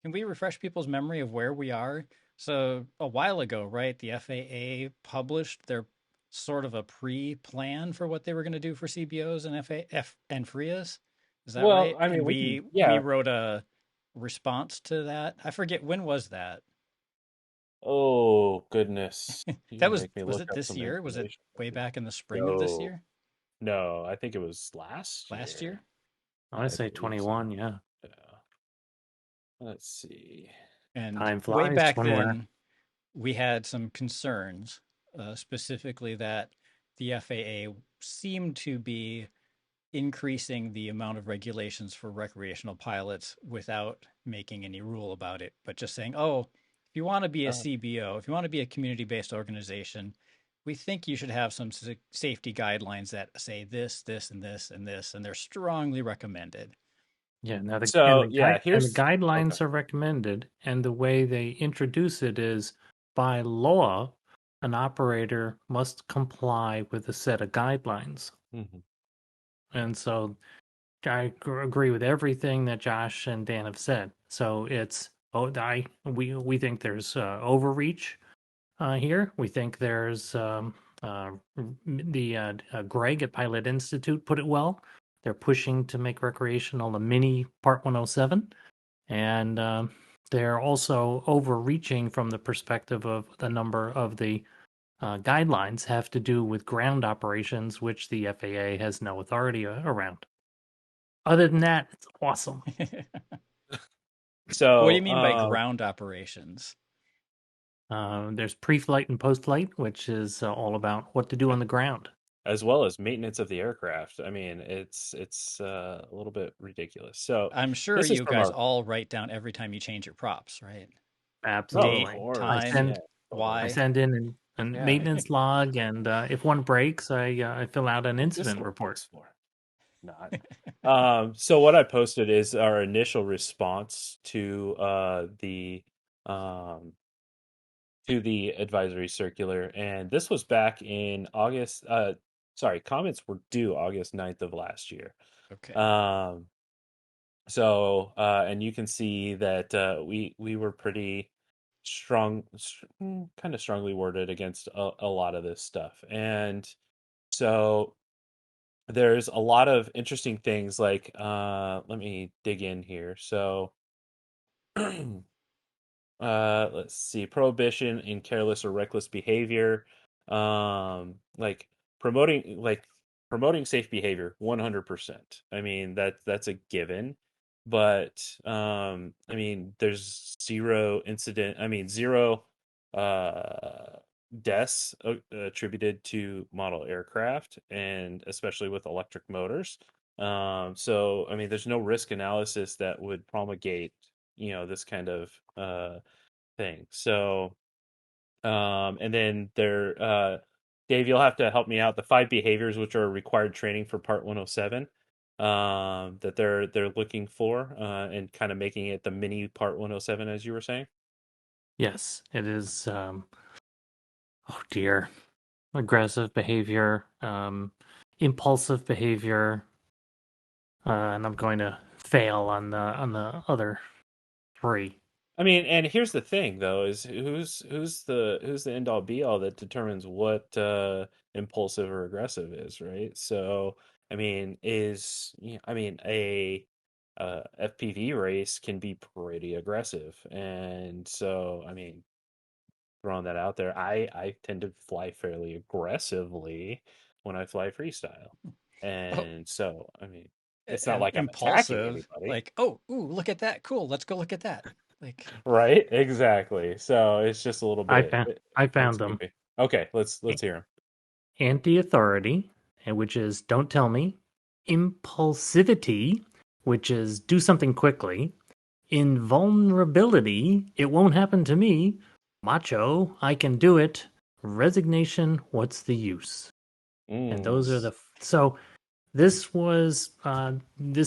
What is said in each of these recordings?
Can we refresh people's memory of where we are? So a while ago, right, the FAA published their sort of a pre-plan for what they were going to do for CBOs and FAF and FRIAs. Is that Well, right? I And mean, we can, we yeah. wrote a response to that. I forget when was that. Oh, goodness. You're That gonna make me was look it up this some year? Was it information for way you. back in the spring of this No, year? no, I think it was last Last year. year? I want to I say believe so. 21, yeah. Yeah. Let's see. And Time way flies back when we're then, we had some concerns, specifically that the FAA seemed to be increasing the amount of regulations for recreational pilots without making any rule about it, but just saying, oh, if you want to be a Uh, CBO, if you want to be a community based organization, we think you should have some safety guidelines that say this, this, and this, and this, and they're strongly recommended. yeah, now so yeah, the here's okay. guidelines are recommended, and the way they introduce it is by law, an operator must comply with a set of guidelines. Mhm. And so agree with everything that Josh and Dan have said. So it's we think there's overreach here. We think there's the Greg at Pilot Institute put it well. They're pushing to make recreational a mini Part 107, and they're also overreaching from the perspective of the number of the guidelines have to do with ground operations, which the FAA has no authority around. Other than that, it's awesome. What do you So, mean by ground operations? There's pre-flight and post-flight, which is all about what to do on the ground. as well as maintenance of the aircraft. I mean, it's a little bit ridiculous. So, I'm sure this is you from guys our all write down every time you change your props, right? oh, of Date, Absolutely. I course, time, yeah, send I totally. why. send in a Yeah. maintenance log, and if one breaks, I fill out an What's this incident little report. box for? Not. So what I posted is our initial response um to the advisory circular, and this was back in August. Sorry, comments were due August 9th of last year. Okay. Um, and you can see that we were pretty kind of strongly worded against a lot of this stuff, and so there's a lot of interesting things like let me dig in here. So let's see, prohibition in careless or reckless behavior, like promoting safe behavior 100%. I mean, that's a given, but I mean, there's zero uh deaths attributed to model aircraft, and especially with electric motors. So I mean, there's no risk analysis that would promulgate, this kind of thing. So, and then Dave, you'll have to help me out. The five behaviors which are required training for Part 107, that they're looking for, and kind of making it the mini Part 107, as you were saying. Yes, it is. Oh dear, aggressive behavior, impulsive behavior, and I'm going to fail on the other three. I mean, and here's the thing, though, is who's the end all be all that determines what impulsive or aggressive is, right? So, I mean, I mean, a FPV race can be pretty aggressive, and so I mean, throwing that out there, I tend to fly fairly aggressively when I fly freestyle, Oh, and so I mean, it's not like I'm attacking impulsive. anybody. Like, oh, ooh, look at that. Cool. Let's go look at that. Like, Right? Exactly. So it's just a little bit I it's found them. goofy. Okay, let's hear him. Anti-authority, which is don't tell me. Impulsivity, which is do something quickly. Invulnerability, it won't happen to me. Macho, I can do it. Resignation, what's the use? And those are Mm. so this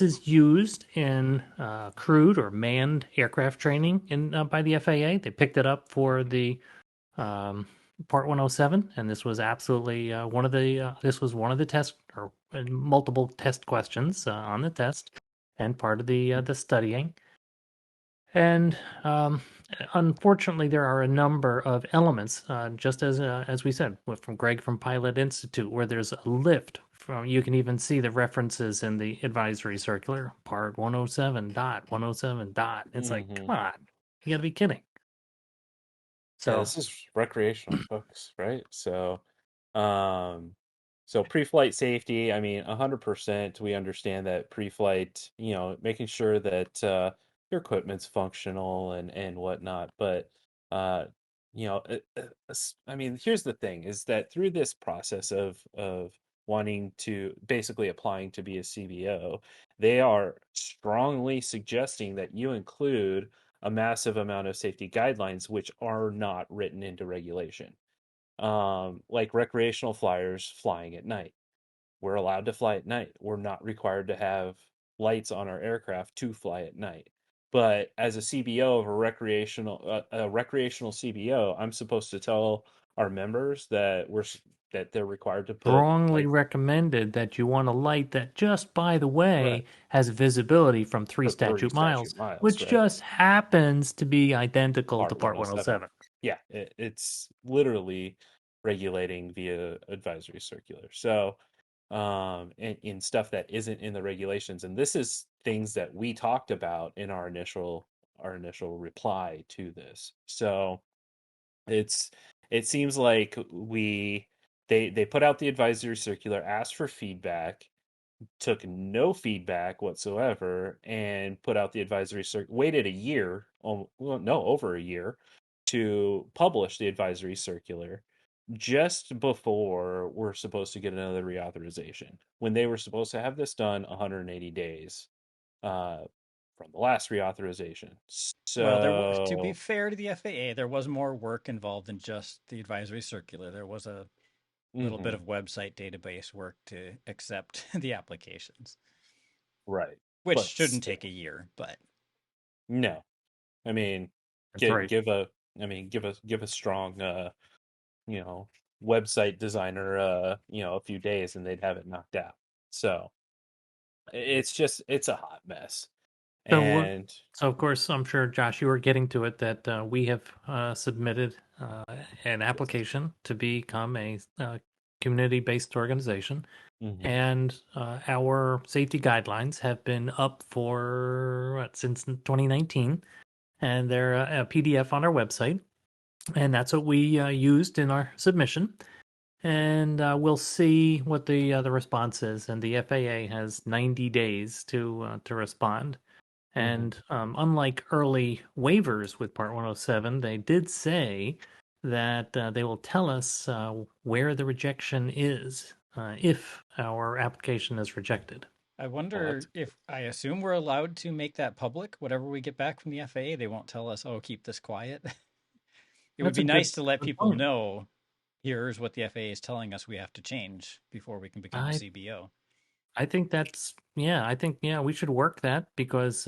is used in crewed or manned aircraft training in by the FAA. They picked it up for the um, Part 107, and this was absolutely this was one of the test or multiple test questions on the test and part of the studying. And unfortunately, there are a number of elements, just as we said, from Greg from Pilot Institute, where there's a lift from. You can even see the references in the advisory circular, Part 107 dot 107 dot. It's like, Hmm. come on, you got to be kidding. Yeah, So this is recreational, folks, right? Um, so pre-flight safety, I mean, 100%, we understand that pre-flight, making sure that your equipment's functional and whatnot. But I mean, here's the thing: is that through this process of wanting to basically applying to be a CBO, they are strongly suggesting that you include a massive amount of safety guidelines which are not written into regulation. Like recreational flyers flying at night. We're allowed to fly at night. We're not required to have lights on our aircraft to fly at night. But as a CBO of a recreational CBO, I'm supposed to tell our members that that they're required to put strongly lights recommended that you want a light that just by the right way has visibility from three for 30 statute miles, statute miles, which right? just happens to be identical to Part Part 107. 107. Yeah, it's literally regulating via advisory circular. So, in stuff that isn't in the regulations, and this is things that we talked about in our initial reply to this. So it's it seems like they put out the advisory circular, asked for feedback, took no feedback whatsoever and put out the advisory waited a year, well, no, over a year to publish the advisory circular just before we're supposed to get another reauthorization when they were supposed to have this done 180 days uh, from the last reauthorization. Well, to be So, fair to the FAA, there was more work involved than just the advisory circular. There was a little bit mhm, of website database work to accept the applications, right. which But shouldn't take a still, year. But no. I mean, That's give right. give a I mean, give a strong you know, website designer, a few days and they'd have it knocked out. So it's a hot mess. So, what? And So, of course, I'm sure, Josh, you were getting to it that we have submitted an yes. application to become a community-based organization, Hmm. and our safety guidelines have been up for since 2019, and they're a PDF on our website, and that's what we used in our submission. And we'll see what the response is. And the FAA has 90 days to respond. Hmm. And unlike early waivers with Part 107, they did say that they will tell us where the rejection is if our application is rejected. I Well, wonder that's if I assume we're allowed to make that public. Whatever we get back from the FAA, they won't tell us, "Oh, keep this quiet." It would That's be a nice to let good people point. know, here's what the FAA is telling us we have to change before we can become a I CBO. I think that's yeah. I think yeah, we should work that because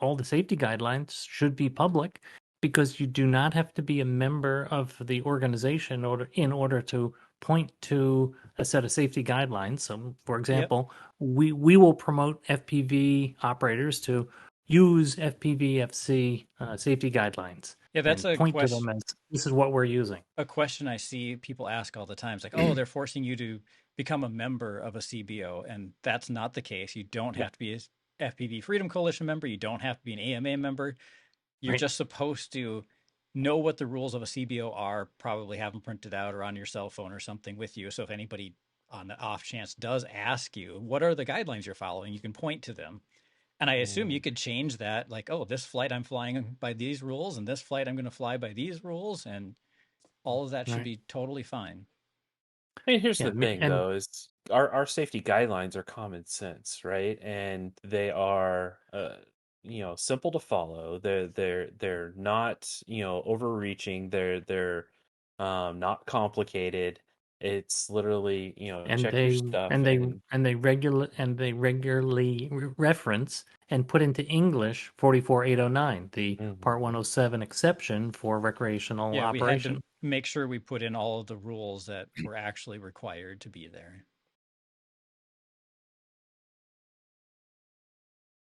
all the safety guidelines should be public because you do not have to be a member of the organization in order to point to a set of safety guidelines. So, for Yep. example, we will promote FPV operators to use FPVFC safety guidelines Yeah, that's and point to them as this is what we're using. a question I see people ask all the time. It's like, "Oh, they're forcing you to become a member of a CBO," and that's not the case. You don't yeah. have to be a FPV Freedom Coalition member. You don't have to be an AMA member. You're Right. just supposed to know what the rules of a CBO are, probably have them printed out or on your cell phone or something with you. So if anybody on the off chance does ask you, what are the guidelines you're following, you can point to them. And I assume you Mhm. could change that, like, oh, this flight I'm flying by these rules, and this flight I'm going to fly by these rules, and all of that should Right. be totally fine. I mean, here's Yeah. the thing, And though, is our safety guidelines are common sense, right? And they are, simple to follow. They're not, overreaching. They're not complicated. It's literally, and check your they stuff and they and they regularly reference and put into English 44809, the mhm. Part 107 exception for recreational Yeah, we had to operation. make sure we put in all of the rules that were actually required to be there.